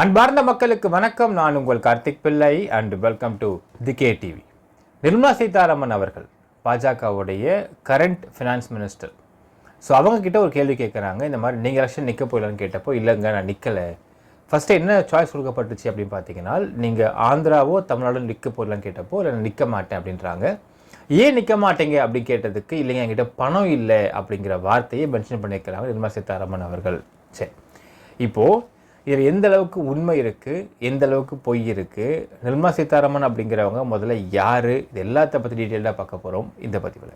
அன்பார்ந்த மக்களுக்கு வணக்கம். நான் உங்கள் கார்த்திக் பிள்ளை and welcome to the K TV. Nirmala Sitharaman அவர்கள் பாஜகவுடைய கரண்ட் ஃபினான்ஸ் மினிஸ்டர். ஸோ அவங்க கிட்ட ஒரு கேள்வி கேட்குறாங்க. இந்த மாதிரி நீங்கள் எலெக்ஷன் நிற்க போயிடலான்னு கேட்டப்போ, இல்லைங்க நான் நிற்கலை. ஃபஸ்ட்டு என்ன சாய்ஸ் கொடுக்கப்பட்டுச்சு அப்படின்னு பார்த்தீங்கன்னா, நீங்கள் ஆந்திராவோ தமிழ்நாடோ நிற்க போயிடலான்னு கேட்டப்போ, இல்லை நான் நிற்க மாட்டேன் அப்படின்றாங்க. ஏன் நிற்க மாட்டேங்க அப்படின்னு கேட்டதுக்கு, இல்லைங்க என்கிட்ட பணம் இல்லை அப்படிங்கிற வார்த்தையை மென்ஷன் பண்ணியிருக்கிறாங்க நிர்மலா சீதாராமன் அவர்கள். சரி, இப்போது இதில் எந்த அளவுக்கு உண்மை இருக்குது, எந்த அளவுக்கு பொய் இருக்குது, நிர்மலா சீதாராமன் அப்படிங்கிறவங்க முதல்ல யார், இது எல்லாத்த பற்றி டீட்டெயிலாக பார்க்க போகிறோம் இந்த பதிவில்.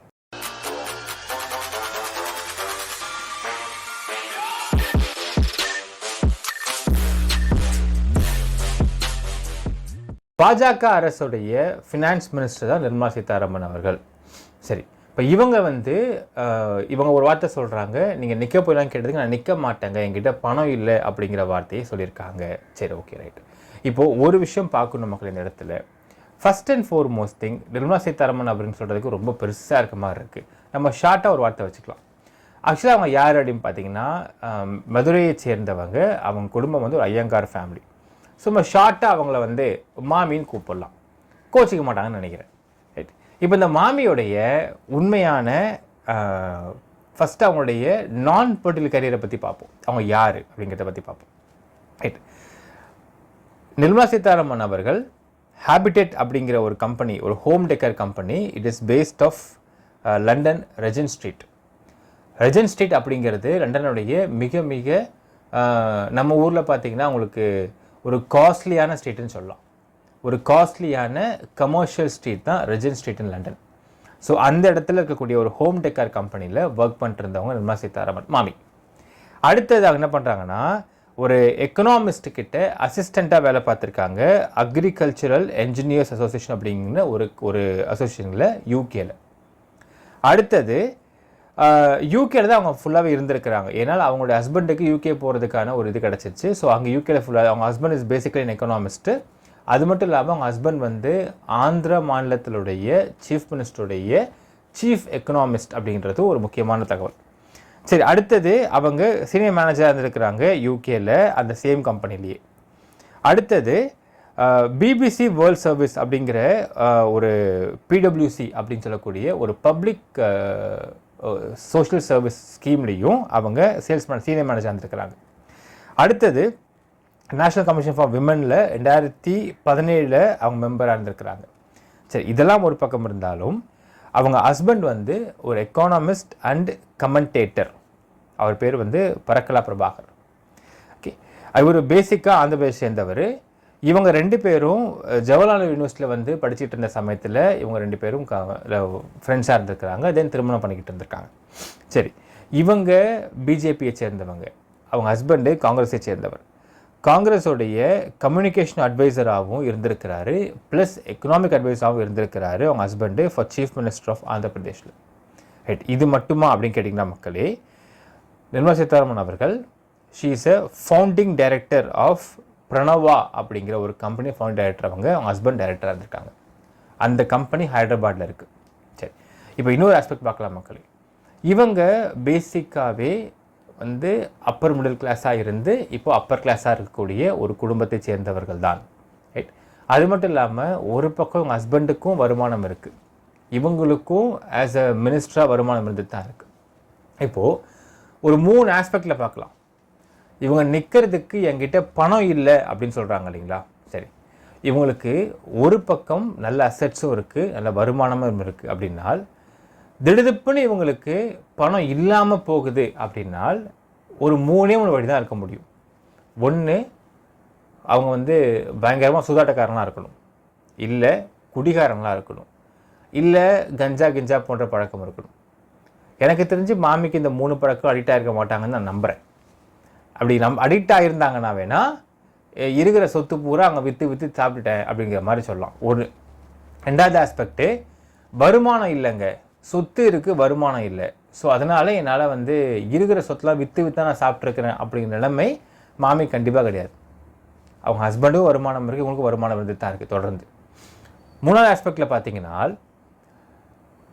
பாஜக அரசுடைய ஃபினான்ஸ் மினிஸ்டர் தான் நிர்மலா சீதாராமன் அவர்கள். சரி, இப்போ இவங்க ஒரு வார்த்தை சொல்கிறாங்க, நீங்கள் நிற்க போயிடலான்னு கேட்டதுக்கு நான் நிற்க மாட்டேங்க, என்கிட்ட பணம் இல்லை அப்படிங்கிற வார்த்தையை சொல்லியிருக்காங்க. சரி, ஓகே, ரைட். இப்போது ஒரு விஷயம் பார்க்கணும் மக்கள் இந்த இடத்துல. First and foremost thing, Nirmala Sitharaman அப்படின்னு சொல்கிறதுக்கு ரொம்ப பெருசாக இருக்க மாதிரி இருக்குது. நம்ம ஷார்ட்டாக ஒரு வார்த்தை வச்சுக்கலாம். ஆக்சுவலாக அவங்க யார் அப்படின்னு பார்த்தீங்கன்னா, மதுரையை சேர்ந்தவங்க. அவங்க குடும்பம் ஒரு ஐயங்கார் ஃபேமிலி. ஸோ நம்ம ஷார்ட்டாக அவங்கள மாமின்னு கூப்பிடலாம், கோச்சிக்க மாட்டாங்கன்னு நினைக்கிறேன். ரைட். இப்போ இந்த மாமியோடைய உண்மையான ஃபஸ்ட்டு அவங்களுடைய நான் பொலிட்டிக்கல் கரியரை பற்றி பார்ப்போம். அவங்க யார் அப்படிங்கிறத பற்றி பார்ப்போம். ரைட். நிர்மலா சீதாராமன் அவர்கள் ஹேபிடேட் அப்படிங்கிற ஒரு கம்பெனி, ஒரு home decor company. It is based of London Regent Street. Regent Street அப்படிங்கிறது லண்டனுடைய மிக மிக நம்ம ஊரில் பார்த்திங்கன்னா உங்களுக்கு ஒரு காஸ்ட்லியான ஸ்ட்ரீட்டுன்னு சொல்லலாம். ஒரு காஸ்ட்லியான கமர்ஷியல் ஸ்ட்ரீட் தான் regent street in London. So அந்த இடத்துல இருக்கக்கூடிய ஒரு ஹோம் டெக்கர் கம்பெனியில் ஒர்க் பண்ணிட்டு இருந்தவங்க நிர்மலா சீதாராமன் மாமி. அடுத்தது அவங்க என்ன பண்ணுறாங்கன்னா, ஒரு எக்கனாமிஸ்ட் கிட்ட அசிஸ்டண்ட்டாக வேலை பார்த்துருக்காங்க. அக்ரிகல்ச்சரல் என்ஜினியர்ஸ் அசோசியேஷன் அப்படிங்கிற ஒரு அசோசியேஷனில் யூகேல. அடுத்தது யூகேல தான் அவங்க ஃபுல்லாகவே இருந்திருக்கிறாங்க. ஏன்னால் அவங்களுடைய ஹஸ்பண்டுக்கு யூகே போகிறதுக்கான ஒரு இது கிடச்சிச்சு. ஸோ அங்கே யூகேல ஃபுல்லாக அவங்க husband is basically an economist. அது மட்டும் இல்லாமல் அவங்க ஹஸ்பண்ட் ஆந்திரா மாநிலத்தினுடைய சீஃப் மினிஸ்டருடைய சீஃப் எக்கனாமிஸ்ட் அப்படின்றது ஒரு முக்கியமான தகவல். சரி, அடுத்தது அவங்க சீனியர் மேனேஜராக இருந்திருக்கிறாங்க யூகேல, அந்த சேம் கம்பெனிலேயே. அடுத்தது பிபிசி வேர்ல்ட் சர்வீஸ் அப்படிங்கிற ஒரு பிடபிள்யூசி அப்படின்னு சொல்லக்கூடிய ஒரு பப்ளிக் சோஷியல் சர்வீஸ் ஸ்கீம்லேயும் அவங்க சீனியர் மேனேஜராக இருந்திருக்கிறாங்க. அடுத்தது நேஷனல் கமிஷன் ஃபார் விமனில் 2017 அவங்க மெம்பராக இருந்திருக்கிறாங்க. சரி, இதெல்லாம் ஒரு பக்கம் இருந்தாலும் அவங்க ஹஸ்பண்ட் ஒரு எக்கானமிஸ்ட் அண்ட் கமெண்டேட்டர். அவர் பேர் பரக்கலா பிரபாகர். ஓகே, அவர் பேசிக்காக ஆந்திர பிரதேஷ் சேர்ந்தவர். இவங்க ரெண்டு பேரும் ஜவஹர்லால் யூனிவர்சிட்டியில் படிச்சுட்டு இருந்த சமயத்தில் இவங்க ரெண்டு பேரும் ஃப்ரெண்ட்ஸாக இருந்திருக்கிறாங்க. தென் திருமணம் பண்ணிக்கிட்டு இருந்திருக்காங்க. சரி, இவங்க பிஜேபியை சேர்ந்தவங்க. அவங்க ஹஸ்பண்டு காங்கிரஸை சேர்ந்தவர். காங்கிரஸோடைய கம்யூனிகேஷன் அட்வைசராகவும் இருந்திருக்கிறாரு, ப்ளஸ் எக்கனாமிக் அட்வைசராகவும் இருந்திருக்கிறாரு அவங்க husband for chief minister of Andhra பிரதேஷில். ரைட். இது மட்டுமா அப்படின்னு கேட்டிங்கன்னா மக்களே, நிர்மலா சீதாராமன் அவர்கள் she is a founding director of Pranava அப்படிங்கிற ஒரு கம்பெனி ஃபவுண்ட் டைரக்டர். அவங்க ஹஸ்பண்ட் டைரக்டராக இருந்திருக்காங்க. அந்த கம்பெனி ஹைதராபாத்தில் இருக்குது. சரி, இப்போ இன்னொரு ஆஸ்பெக்ட் பார்க்கலாம் மக்களே. இவங்க பேசிக்காகவே அப்பர் மிடில் கிளாஸாக இருந்து இப்போ அப்பர் கிளாஸாக இருக்கக்கூடிய ஒரு குடும்பத்தை சேர்ந்தவர்கள் தான். ரைட். அது மட்டும் இல்லாமல் ஒரு பக்கம் இவங்க ஹஸ்பண்டுக்கும் வருமானம் இருக்குது, இவங்களுக்கும் ஆஸ் அ மினிஸ்டராக வருமானம் இருந்துட்டு தான் இருக்குது. இப்போது ஒரு 3 ஆஸ்பெக்டில் பார்க்கலாம். இவங்க நிற்கிறதுக்கு என்கிட்ட பணம் இல்லை அப்படின்னு சொல்கிறாங்க இல்லைங்களா. சரி, இவங்களுக்கு ஒரு பக்கம் நல்ல அசெட்ஸும் இருக்குது, நல்ல வருமானமும் இருக்குது. அப்படின்னால் திடுதிப்புன்னு இவங்களுக்கு பணம் இல்லாமல் போகுது அப்படின்னால் ஒரு 3 வழி தான் இருக்க முடியும். ஒன்று, அவங்க பயங்கரமாக சூதாட்டக்காரங்களாக இருக்கணும், இல்லை குடிகாரங்களாக இருக்கணும், இல்லை கஞ்சா போன்ற பழக்கம் இருக்கணும். எனக்கு தெரிஞ்சு மாமிக்கு இந்த 3 பழக்கம் அடிக்டாக இருக்க மாட்டாங்கன்னு நான் நம்புகிறேன். அப்படி அடிக்ட் ஆகியிருந்தாங்கன்னா வேணால் இருக்கிற சொத்து பூரா அங்கே விற்று சாப்பிட்டுட்டேன் அப்படிங்கிற மாதிரி சொல்லலாம். ஒரு ரெண்டாவது ஆஸ்பெக்டு, வருமானம் இல்லைங்க, சொத்து இருக்குது, வருமானம் இல்லை. ஸோ அதனால் என்னால் இருக்கிற சொத்தெலாம் விற்று நான் சாப்பிட்ருக்கிறேன் அப்படிங்கிற நிலைமை மாமி கண்டிப்பாக கிடையாது. அவங்க ஹஸ்பண்டும் வருமானம் இருக்குது, இவங்களுக்கும் வருமானம் தான் இருக்குது தொடர்ந்து. 3வது ஆஸ்பெக்டில் பார்த்தீங்கன்னா,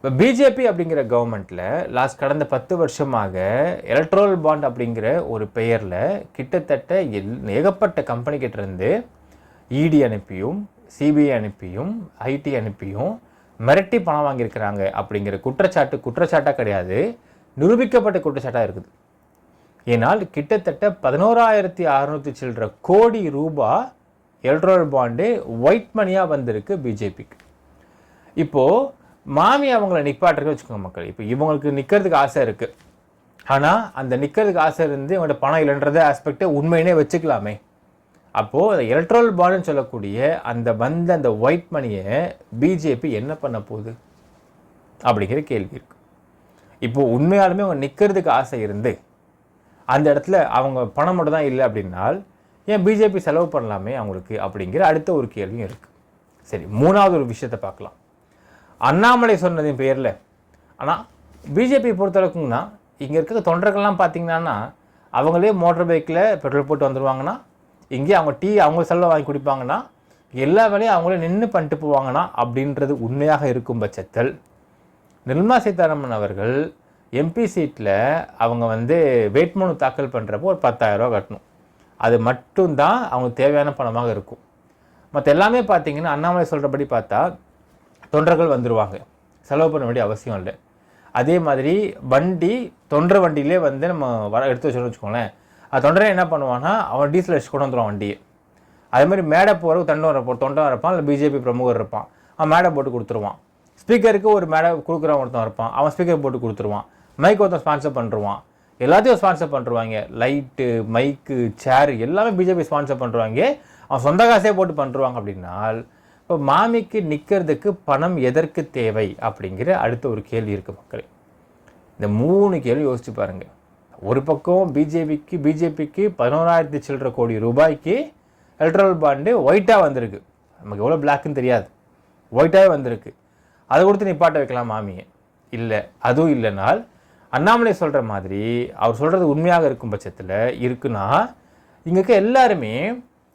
இப்போ பிஜேபி அப்படிங்கிற கவர்மெண்ட்டில் கடந்த 10 வருஷமாக எலக்ட்ரல் பாண்ட் அப்படிங்கிற ஒரு பெயரில் கிட்டத்தட்ட ஏகப்பட்ட கம்பெனிக்கிட்ட இருந்து இடி அனுப்பியும் சிபிஐ அனுப்பியும் ஐடி அனுப்பியும் மிரட்டி பணம் வாங்கியிருக்கிறாங்க அப்படிங்கிற குற்றச்சாட்டாக கிடையாது, நிரூபிக்கப்பட்ட குற்றச்சாட்டாக இருக்குது. ஏனால் கிட்டத்தட்ட 11,600 சில்லற கோடி ரூபாய் எலக்ட்ரல் பாண்டு ஒயிட் மணியாக வந்திருக்கு பிஜேபிக்கு. இப்போது மாமி அவங்கள நிற்பாட்டுக்கு வச்சுக்கோங்க மக்கள். இப்போ இவங்களுக்கு நிற்கிறதுக்கு ஆசை இருக்குது, ஆனால் அந்த நிற்கிறதுக்கு ஆசை இருந்து இவங்கள்ட்ட பணம் இல்லைன்றத ஆஸ்பெக்டை உண்மையினே வச்சுக்கலாமே. அப்போது அந்த எலக்ட்ரல் பாண்டுன்னு சொல்லக்கூடிய அந்த ஒயிட் மணியை பிஜேபி என்ன பண்ண போகுது அப்படிங்கிற கேள்வி இருக்குது. இப்போது உண்மையாலுமே அவங்க நிற்கிறதுக்கு ஆசை இருந்து அந்த இடத்துல அவங்க பணம் மட்டும் தான் இல்லை அப்படின்னால் ஏன் பிஜேபி செலவு பண்ணலாமே அவங்களுக்கு அப்படிங்கிற அடுத்த ஒரு கேள்வியும் இருக்குது. சரி, மூணாவது ஒரு விஷயத்தை பார்க்கலாம். அண்ணாமலை சொன்னதின் பேரில் ஆனால் பிஜேபி பொறுத்தளவுக்குங்கன்னா இங்கே இருக்கிற தொண்டர்கள்லாம் பார்த்தீங்கன்னா அவங்களே மோட்டர் பைக்கில் பெட்ரோல் போட்டு வந்துடுவாங்கன்னா, இங்கே அவங்க அவங்க செலவை வாங்கி குடிப்பாங்கன்னா, எல்லா வேலையும் அவங்களே நின்று பண்ணிட்டு போவாங்கன்னா அப்படின்றது உண்மையாக இருக்கும் பட்சத்தில் நிர்மலா சீதாராமன் அவர்கள் எம்பி சீட்டில் அவங்க வேட்புமனு தாக்கல் பண்ணுறப்போ ஒரு 10,000 ரூபா கட்டணும். அது மட்டும்தான் அவங்களுக்கு தேவையான பணமாக இருக்கும். மற்ற எல்லாமே பார்த்தீங்கன்னா அண்ணாமலை சொல்கிறபடி பார்த்தா தொண்டர்கள் வந்துடுவாங்க, செலவு பண்ண வேண்டிய அவசியம் இல்லை. அதே மாதிரி தொண்டர் வண்டியிலே நம்ம எடுத்து வச்சோன்னு வச்சுக்கோங்களேன், அது தொண்டரை என்ன பண்ணுவான்னா அவன் டீசல் அடிச்சு கொண்டு வந்துடுவான் வண்டியை. அதே மாதிரி மேடை போகிறதுக்கு தொண்டை இருப்பான், இல்லை பிஜேபி பிரமுகர் இருப்பான், அவன் மேடை போட்டு கொடுத்துருவான். ஸ்பீக்கருக்கு ஒரு மேடை கொடுக்குறவன் ஒருத்தன் இருப்பான், அவன் ஸ்பீக்கர் போட்டு கொடுத்துருவான். மைக் ஒருத்தன் ஸ்பான்சர் பண்ணுருவான், எல்லாத்தையும் ஸ்பான்சர் பண்ணுருவாங்க. லைட்டு, மைக்கு, சேரு எல்லாமே பிஜேபி ஸ்பான்சர் பண்ணுறாங்க, அவன் சொந்த காசே போட்டு பண்ணுருவாங்க. அப்படின்னால் இப்போ மாமிக்கு நிற்கிறதுக்கு பணம் எதற்கு தேவை அப்படிங்கிற அடுத்த ஒரு கேள்வி இருக்குது மக்களே. இந்த 3 கேள்வி யோசிச்சு பாருங்கள். ஒரு பக்கம் பிஜேபிக்கு 11,000 சில்லற கோடி ரூபாய்க்கு எலக்ட்ரல் பாண்டு ஒயிட்டாக வந்திருக்கு. நமக்கு எவ்வளோ பிளாக்குன்னு தெரியாது, ஒயிட்டாகவே வந்திருக்கு. அதை கொடுத்து நிப்பாட்ட வைக்கலாம் மாமியை. இல்லை, அதுவும் இல்லைனால் அண்ணாமலை சொல்கிற மாதிரி அவர் சொல்கிறது உண்மையாக இருக்கும் பட்சத்தில் இருக்குன்னா இங்கே இருக்க எல்லாருமே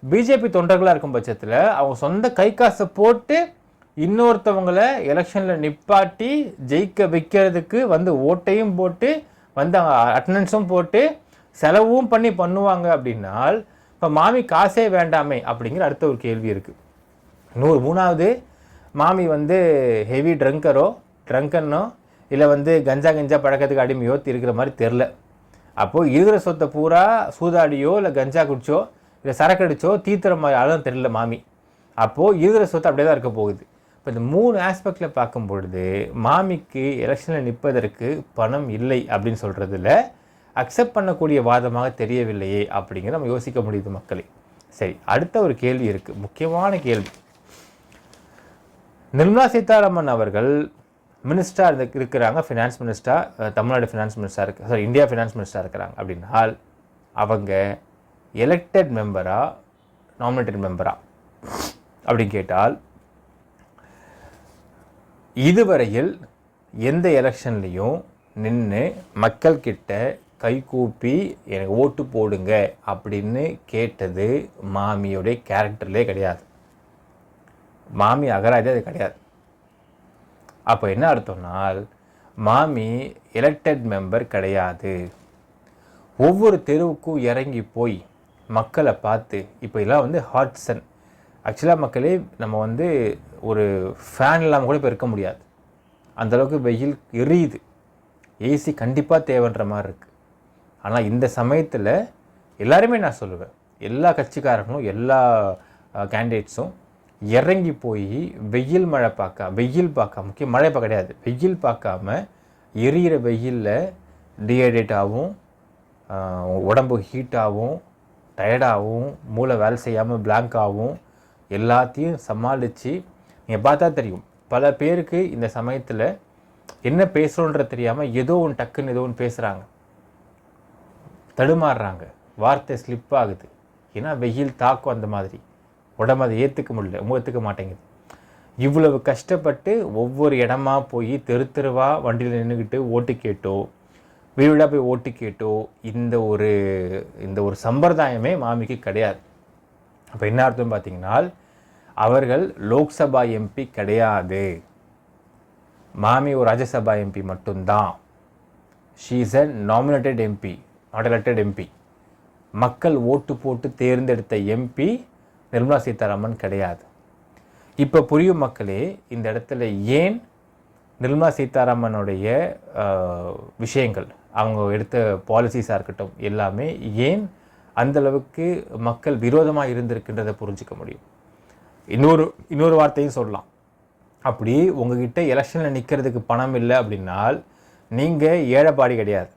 பிஜேபி தொண்டர்களாக இருக்கும் பட்சத்தில் அவங்க சொந்த கை காசை போட்டு இன்னொருத்தவங்களை எலெக்ஷனில் நிப்பாட்டி ஜெயிக்க வைக்கிறதுக்கு ஓட்டையும் போட்டு அட்டண்டன்ஸும் போட்டு செலவும் பண்ணுவாங்க. அப்படின்னால் இப்போ மாமி காசே வேண்டாமே அப்படிங்கிற அடுத்த ஒரு கேள்வி இருக்குது. மூணாவது, மாமி ஹெவி ட்ரங்கன்னோ இல்லை கஞ்சா பழக்கத்துக்கு அடிமையோ இருக்கிற மாதிரி தெரில. அப்போது இருக்கிற சொத்தை பூரா சூதாடியோ இல்லை கஞ்சா குடிச்சோ இல்லை சரக்கடிச்சோ தீத்துற மாதிரி ஆளும் தெரியல மாமி. அப்போது இருக்கிற சொத்து அப்படியே தான் இருக்க போகுது. இப்போ இந்த 3 ஆஸ்பெக்டில் பார்க்கும் பொழுது மாமிக்கு எலெக்ஷனில் நிற்பதற்கு பணம் இல்லை அப்படின்னு சொல்கிறதுல அக்செப்ட் பண்ணக்கூடிய வாதமாக தெரியவில்லையே அப்படிங்கிற நம்ம யோசிக்க முடியுது மக்களே. சரி, அடுத்த ஒரு கேள்வி இருக்குது, முக்கியமான கேள்வி. நிர்மலா சீதாராமன் அவர்கள் மினிஸ்டராக இருக்கிறாங்க, ஃபினான்ஸ் மினிஸ்டராக, தமிழ்நாடு ஃபினான்ஸ் மினிஸ்டராக இந்தியா ஃபினான்ஸ் மினிஸ்டராக இருக்கிறாங்க. அப்படின்னால் அவங்க எலெக்டட் மெம்பரா நாமினேட்டட் மெம்பரா அப்படின்னு கேட்டால் இதுவரையில் எந்த எலெக்ஷன்லேயும் நின்று மக்கள்கிட்ட கைகூப்பி எனக்கு ஓட்டு போடுங்க அப்படின்னு கேட்டது மாமியோடைய கேரக்டர்லேயே கிடையாது. மாமி அகராதே அது கிடையாது. அப்போ என்ன அர்த்தம்னால் மாமி எலெக்டட் மெம்பர் கிடையாது. ஒவ்வொரு தெருவுக்கும் இறங்கி போய் மக்களை பார்த்து இப்போ எல்லாம் ஹாட்சன் ஆக்சுவலாக மக்களே நம்ம ஒரு ஃபேன் இல்லாமல் கூட இப்போ இருக்க முடியாது, அந்தளவுக்கு வெயில் எரியுது. ஏசி கண்டிப்பாக தேவைன்ற மாதிரி இருக்குது. ஆனால் இந்த சமயத்தில் எல்லாருமே நான் சொல்லுவேன், எல்லா கட்சிக்காரங்களும் எல்லா கேண்டிடேட்ஸும் இறங்கி போய் வெயில் பார்க்க முக்கியம் மழை கிடையாது, வெயில் பார்க்காம எரியிற வெயிலில் டீஹைட்ரேட் ஆகும், உடம்பு ஹீட்டாகவும் டயர்டாகவும் மூளை வேலை செய்யாமல் பிளாங்க் ஆகும், எல்லாத்தையும் சமாளித்து நீங்கள் பார்த்தா தெரியும். பல பேருக்கு இந்த சமயத்தில் என்ன பேசுகிறோன்றது தெரியாமல் ஏதோ ஒன்று பேசுகிறாங்க, தடுமாறுறாங்க, வார்த்தை ஸ்லிப் ஆகுது. ஏன்னா வெயில் தாக்கம் அந்த மாதிரி உடம்பு அதை ஏற்றுக்க மாட்டேங்குது. இவ்வளவு கஷ்டப்பட்டு ஒவ்வொரு இடமா போய் தெருவா வண்டியில் நின்றுக்கிட்டு ஓட்டு கேட்டோ வீடாக போய் ஓட்டு கேட்டோ இந்த ஒரு சம்பிரதாயமே மாமிக்கு கிடையாது. அப்போ என்ன அர்த்தம் பார்த்தீங்கன்னா அவர்கள் லோக்சபா எம்பி கிடையாது. மாமி ஒரு ராஜ்யசபா எம்பி மட்டும்தான். She is a nominated MP, not elected MP. மக்கள் ஓட்டு போட்டு தேர்ந்தெடுத்த எம்பி நிர்மலா சீதாராமன் கிடையாது. இப்போ புரியும் மக்களே, இந்த இடத்துல ஏன் நிர்மலா சீதாராமனுடைய விஷயங்கள், அவங்க எடுத்த பாலிசிஸாக இருக்கட்டும் எல்லாமே ஏன் அந்தளவுக்கு மக்கள் விரோதமாக இருந்திருக்குன்றதை புரிஞ்சிக்க முடியும். இன்னொரு வார்த்தையும் சொல்லலாம். அப்படி உங்ககிட்ட எலெக்ஷனில் நிற்கிறதுக்கு பணம் இல்லை அப்படின்னால் நீங்கள் ஏழைப்பாடி கிடையாது.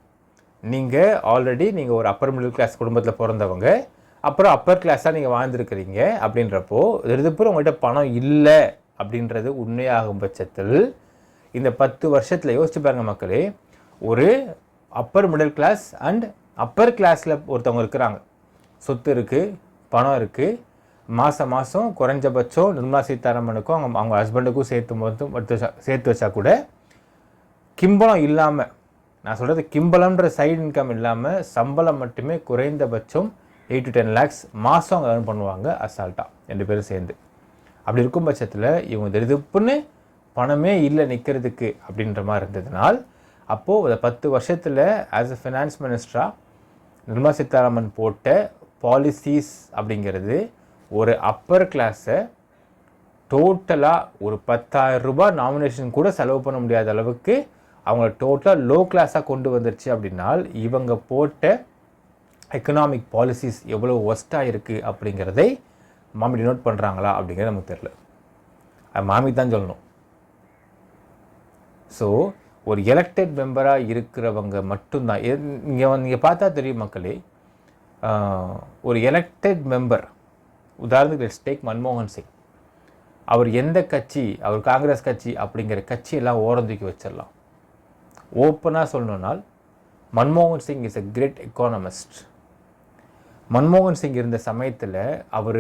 நீங்கள் ஆல்ரெடி நீங்கள் ஒரு அப்பர் மிடில் கிளாஸ் குடும்பத்தில் பிறந்தவங்க, அப்புறம் அப்பர் கிளாஸாக நீங்கள் வாழ்ந்துருக்கிறீங்க. அப்படின்றப்போ திருப்பூர் உங்கள்கிட்ட பணம் இல்லை அப்படின்றது உண்மையாகும் பட்சத்தில் இந்த 10 வருஷத்தில் யோசிச்சு பாருங்க மக்களே, ஒரு upper middle class and upper கிளாஸில் ஒருத்தவங்க இருக்கிறாங்க, சொத்து இருக்குது, பணம் இருக்குது, மாதம் குறைஞ்சபட்சம் நிர்மலா சீதாராமனுக்கும் அவங்க ஹஸ்பண்டுக்கும் சேர்த்து வச்சா கூட கிம்பளம் இல்லாமல், நான் சொல்கிறது கிம்பளம்ன்ற சைடு இன்கம் இல்லாமல் சம்பளம் மட்டுமே குறைந்தபட்சம் 8 to 10 lakhs மாதம் அவங்க ஏர்ன் பண்ணுவாங்க அசால்ட்டாக 2 பேரும் சேர்ந்து. அப்படி இருக்கும் பட்சத்தில் இவங்க திடுப்புன்னு பணமே இல்லை நிற்கிறதுக்கு அப்படின்ற மாதிரி இருந்ததுனால், அப்போது அந்த 10 வருஷத்தில் ஆஸ் அ ஃபினான்ஸ் மினிஸ்டராக நிர்மலா சீதாராமன் போட்ட பாலிசிஸ் அப்படிங்கிறது ஒரு அப்பர் கிளாஸை டோட்டலாக ஒரு 10,000 ரூபாய் நாமினேஷன் கூட செலவு பண்ண முடியாத அளவுக்கு அவங்கள டோட்டலாக லோ கிளாஸாக கொண்டு வந்துருச்சு. அப்படின்னால் இவங்க போட்ட எக்கனாமிக் பாலிசிஸ் எவ்வளோ ஒஸ்ட்டாக இருக்குது அப்படிங்கிறதை மாமி டினோட் பண்ணுறாங்களா அப்படிங்கிறது நமக்கு தெரியல. அது மாமி தான் சொல்லணும். ஸோ ஒரு எலெக்டட் மெம்பராக இருக்கிறவங்க மட்டும்தான். நீங்கள் பார்த்தா தெரியும் மக்களே, ஒரு எலெக்டட் மெம்பர், உதாரணத்துக்கு லெட்ஸ் டேக் மன்மோகன் சிங். அவர் எந்த கட்சி, அவர் காங்கிரஸ் கட்சி அப்படிங்கிற கட்சியெல்லாம் ஓரந்தூக்கி வச்சிடலாம். ஓப்பனாக சொல்லணுன்னால் மன்மோகன் Singh is a great economist. மன்மோகன் சிங் இருந்த சமயத்தில் அவர்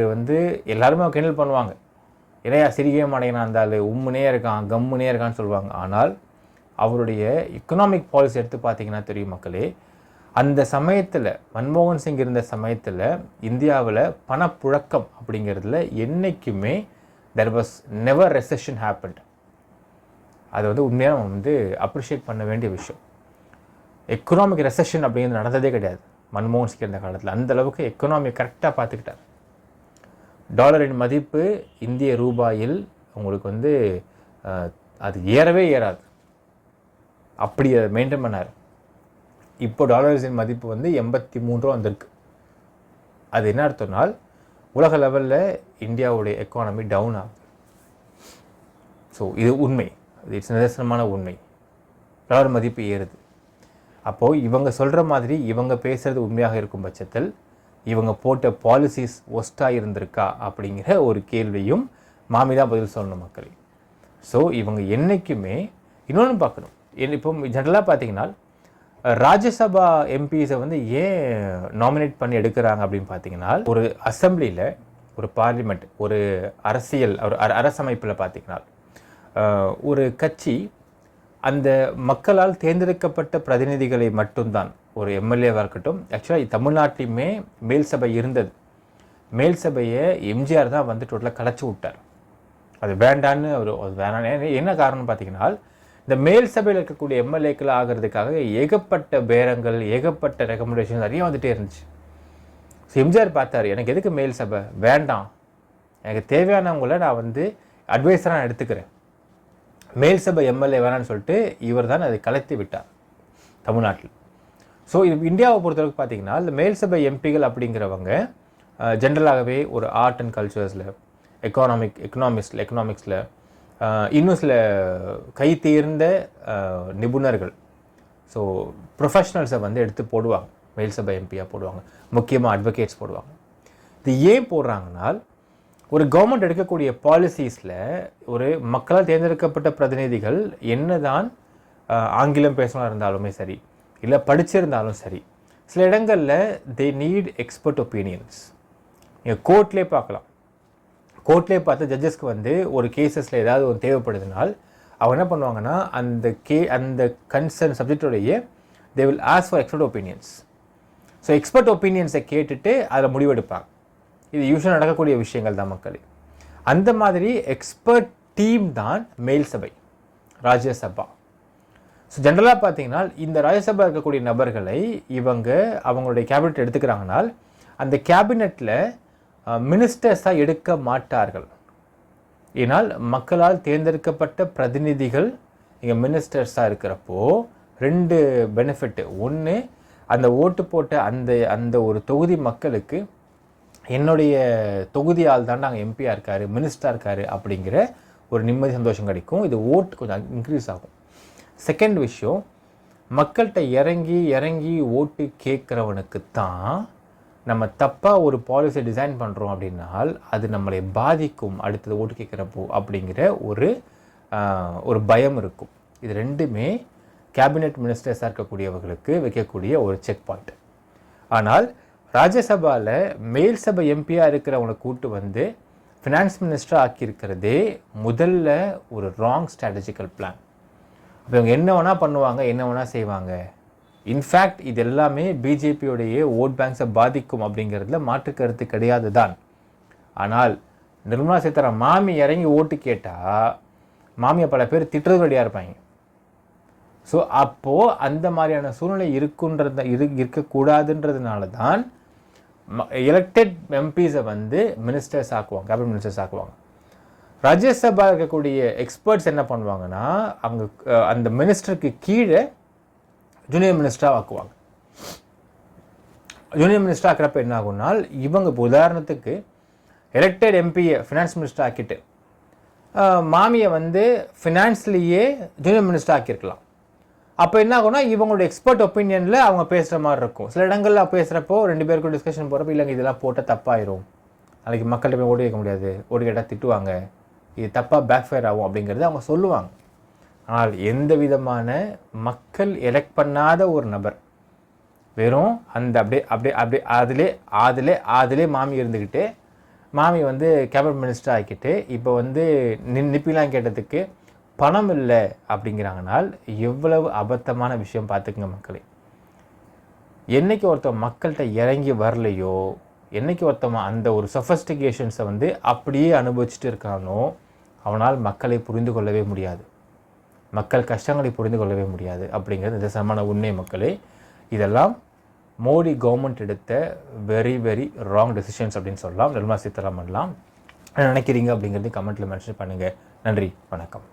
எல்லாருமே கிண்டல் பண்ணுவாங்க, இறையா சிரிக்கவே மாட்டேங்கிறான், இருந்தாலும் உம்முனே இருக்கான், கம்முனே இருக்கான்னு சொல்லுவாங்க. ஆனால் அவருடைய எக்கனாமிக் பாலிசி எடுத்து பார்த்தீங்கன்னா தெரியும் மக்களே, அந்த சமயத்தில் மன்மோகன் சிங் இருந்த சமயத்தில் இந்தியாவில் பணப்புழக்கம் அப்படிங்கிறதுல என்றைக்குமே there was never recession happened. அது உண்மையாக நம்ம அப்ரிஷியேட் பண்ண வேண்டிய விஷயம். எக்கனாமிக் ரெசெஷன் அப்படிங்கிறது நடந்ததே கிடையாது மன்மோகன் சிங் இருந்த காலத்தில். அந்தளவுக்கு எக்கனாமியை கரெக்டாக பார்த்துக்கிட்டார். டாலரின் மதிப்பு இந்திய ரூபாயில் உங்களுக்கு அது ஏறவே ஏறாது, அப்படி அதை மெயின்டைன் பண்ணார். இப்போ டாலர்ஸின் மதிப்பு 83 வந்திருக்கு. அது என்ன அர்த்தம்னால் உலக லெவலில் இந்தியாவுடைய எக்கானமி டவுன் ஆகுது. ஸோ இது உண்மை, இது நிதர்சனமான உண்மை. டாலர் மதிப்பு ஏறுது. அப்போது இவங்க சொல்கிற மாதிரி இவங்க பேசுகிறது உண்மையாக இருக்கும் பட்சத்தில் இவங்க போட்ட பாலிசிஸ் ஒஸ்ட்டாக இருந்திருக்கா அப்படிங்கிற ஒரு கேள்வியும் மாமி தான் பதில் சொல்லணும் மக்களே. ஸோ இவங்க என்றைக்குமே இன்னொன்று பார்க்கணும். இப்போ ஜென்ரலாக பார்த்தீங்கன்னா ராஜ்யசபா எம்பிஸை ஏன் நாமினேட் பண்ணி எடுக்கிறாங்க அப்படின்னு பார்த்தீங்கன்னா, ஒரு அசம்பிளியில், ஒரு பார்லிமெண்ட், ஒரு அரசியல், ஒரு அரசமைப்பில் பார்த்தீங்கன்னா ஒரு கட்சி அந்த மக்களால் தேர்ந்தெடுக்கப்பட்ட பிரதிநிதிகளை மட்டும்தான், ஒரு எம்எல்ஏவாக இருக்கட்டும். ஆக்சுவலாக தமிழ்நாட்டிலுமே மேல் சபை இருந்தது. மேல் சபையை எம்ஜிஆர் தான் டோட்டலாக கலைச்சி விட்டார். அது வேண்டான்னு வேணாம். என்ன காரணம் பார்த்தீங்கன்னா, இந்த மேல் சபையில் இருக்கக்கூடிய எம்எல்ஏக்கள் ஆகிறதுக்காக ஏகப்பட்ட பேரங்கள், ஏகப்பட்ட ரெக்கமெண்டேஷன் நிறைய வந்துகிட்டே இருந்துச்சு. ஸோ எம்ஜிஆர் பார்த்தார், எனக்கு எதுக்கு மேல் சபை வேண்டாம், எனக்கு தேவையானவங்கள நான் அட்வைஸராக எடுத்துக்கிறேன், மேல் சபை எம்எல்ஏ வேணான்னு சொல்லிட்டு இவர் தான் அதை கலைத்து விட்டார் தமிழ்நாட்டில். ஸோ இது இந்தியாவை பொறுத்தளவுக்கு பார்த்தீங்கன்னா இந்த மேல் சபை எம்பிகள் அப்படிங்கிறவங்க ஜென்ரலாகவே ஒரு ஆர்ட் அண்ட் கல்ச்சர்ஸில், எக்கனாமிக்ஸில் இன்னும் சில கை தேர்ந்த நிபுணர்கள், ஸோ ப்ரொஃபஷ்னல்ஸை எடுத்து போடுவாங்க, மேல் சபை எம்பியாக போடுவாங்க, முக்கியமாக அட்வொகேட்ஸ் போடுவாங்க. இது ஏன் போடுறாங்கன்னா, ஒரு கவர்மெண்ட் எடுக்கக்கூடிய பாலிசிஸில் ஒரு மக்களால் தேர்ந்தெடுக்கப்பட்ட பிரதிநிதிகள் என்னதான் ஆங்கிலம் பேசணும் இருந்தாலுமே சரி, இல்லை படிச்சிருந்தாலும் சரி, சில இடங்களில் தே நீட் எக்ஸ்பர்ட் ஒப்பீனியன்ஸ். நீங்கள் கோர்ட்லேயே பார்க்கலாம். கோர்ட்லேயே பார்த்து ஜட்ஜஸ்க்கு ஒரு கேசஸில் ஏதாவது ஒரு தேவைப்படுதுனால் அவங்க என்ன பண்ணுவாங்கன்னா, அந்த கன்சர்ன் சப்ஜெக்டோடைய they will ask for expert opinions. So expert ஒப்பீனியன்ஸை கேட்டுட்டு அதில் முடிவெடுப்பாங்க. இது யூஸ்வலாக நடக்கக்கூடிய விஷயங்கள் தான் மக்களே. அந்த மாதிரி எக்ஸ்பர்ட் டீம் தான் மேல் சபை. ராஜ்யசபா. ஸோ ஜென்ரலாக பார்த்தீங்கன்னா இந்த ராஜ்யசபா இருக்கக்கூடிய நபர்களை அவங்களுடைய கேபினெட் எடுத்துக்கிறாங்கனால் அந்த கேபினெட்டில் மினிஸ்டர்ஸாக எடுக்க மாட்டார்கள். ஏன்னால் மக்களால் தேர்ந்தெடுக்கப்பட்ட பிரதிநிதிகள் இங்கே மினிஸ்டர்ஸாக இருக்கிறப்போ 2 பெனிஃபிட்டு. ஒன்று, அந்த ஓட்டு போட்ட அந்த ஒரு தொகுதி மக்களுக்கு என்னுடைய தொகுதியால் தான் நாங்கள் எம்பியாக இருக்காரு, மினிஸ்டராக இருக்காரு அப்படிங்கிற ஒரு நிம்மதி சந்தோஷம் கிடைக்கும். இது ஓட்டு கொஞ்சம் இன்க்ரீஸ் ஆகும். செகண்ட் விஷயம், மக்கள்கிட்ட இறங்கி ஓட்டு கேட்குறவனுக்கு தான் நம்ம தப்பாக ஒரு பாலிசியை டிசைன் பண்ணுறோம் அப்படின்னால் அது நம்மளை பாதிக்கும் அடுத்தது ஓட்டு கேட்குறப்போ அப்படிங்கிற ஒரு பயம் இருக்கும். இது ரெண்டுமே கேபினெட் மினிஸ்டர்ஸாக இருக்கக்கூடியவர்களுக்கு வைக்கக்கூடிய ஒரு செக் பாயிண்ட். ஆனால் ராஜ்யசபாவில் மேல் சபை எம்பியாக இருக்கிறவங்களை கூட்டு வந்து ஃபினான்ஸ் மினிஸ்டராக ஆக்கியிருக்கிறதே முதல்ல ஒரு ராங் ஸ்ட்ராட்டஜிக்கல் பிளான். அப்போ இவங்க என்ன வேணால் பண்ணுவாங்க, என்ன வேணால் செய்வாங்க. இன்ஃபேக்ட் இது எல்லாமே பிஜேபியோடைய ஓட் பேங்க்ஸை பாதிக்கும் அப்படிங்கிறதுல மாற்று கருத்து கிடையாது தான். ஆனால் நிர்மலா சீதாராமன் மாமி இறங்கி ஓட்டு கேட்டால் மாமியை பல பேர் திட்டுறது ரெடியாக இருப்பாங்க. ஸோ அப்போது அந்த மாதிரியான சூழ்நிலை இருக்கக்கூடாதுன்றதுனால தான் எலெக்டட் எம்பிஸை வந்து மினிஸ்டர்ஸ் ஆக்குவாங்க, கேபினட் மினிஸ்டர்ஸ் ஆக்குவாங்க. ராஜ்யசபா இருக்கக்கூடிய எக்ஸ்பர்ட்ஸ் என்ன பண்ணுவாங்கன்னா அவங்க அந்த மினிஸ்டருக்கு கீழே ஜூனியர் மினிஸ்டராக ஆக்குவாங்க. ஜூனியர் மினிஸ்டர் ஆக்கிறப்ப என்ன ஆகும்னால் இவங்க இப்போ உதாரணத்துக்கு எலெக்டட் எம்பியை ஃபினான்ஸ் மினிஸ்டர் ஆக்கிட்டு மாமியை வந்து ஃபினான்ஸ்லேயே ஜூனியர் மினிஸ்டர் ஆக்கியிருக்கலாம். அப்போ என்ன ஆகும்னா இவங்களோட எக்ஸ்பர்ட் ஒப்பீனியனில் அவங்க பேசுகிற மாதிரி இருக்கும். சில இடங்களில் பேசுகிறப்போ 2 பேருக்கும் டிஸ்கஷன் போகிறப்போ இல்லைங்க இதெல்லாம் போட்டால் தப்பாயிரும், நாளைக்கு மக்கள்கிட்ட போய் ஓட்டு கேட்க முடியாது, ஓட்டு கேட்டால் திட்டுவாங்க, இது தப்பாக பேக்ஃபயர் ஆகும் அப்படிங்கிறது அவங்க சொல்லுவாங்க. ஆனால் எந்த விதமான மக்கள் எலெக்ட் பண்ணாத ஒரு நபர் வெறும் அந்த அதிலே மாமி இருந்துக்கிட்டு மாமி வந்து கேபினட் மினிஸ்டர் ஆக்கிட்டு இப்போ வந்து நிப்பிலாம் கேட்டதுக்கு பணம் இல்லை அப்படிங்கிறாங்கனால் எவ்வளவு அபத்தமான விஷயம் பார்த்துக்குங்க மக்களே. என்றைக்கு ஒருத்தன் மக்கள்கிட்ட இறங்கி வரலையோ, என்றைக்கு ஒருத்தவன் அந்த ஒரு சொஃபஸ்டிகேஷன்ஸை வந்து அப்படியே அனுபவிச்சுட்டு இருக்கானோ அவனால் மக்களை புரிந்து கொள்ளவே முடியாது, மக்கள் கஷ்டங்களை புரிந்து கொள்ளவே முடியாது அப்படிங்கிறது நிதர்சனமான உண்மை மக்களே. இதெல்லாம் மோடி கவர்மெண்ட் எடுத்த வெரி வெரி ராங் டெசிஷன்ஸ் அப்படின்னு சொல்லலாம். நிர்மலா சீதாராமன்லாம் என்ன நினைக்கிறீங்க அப்படிங்கிறது கமெண்ட்டில் மென்ஷன் பண்ணுங்கள். நன்றி, வணக்கம்.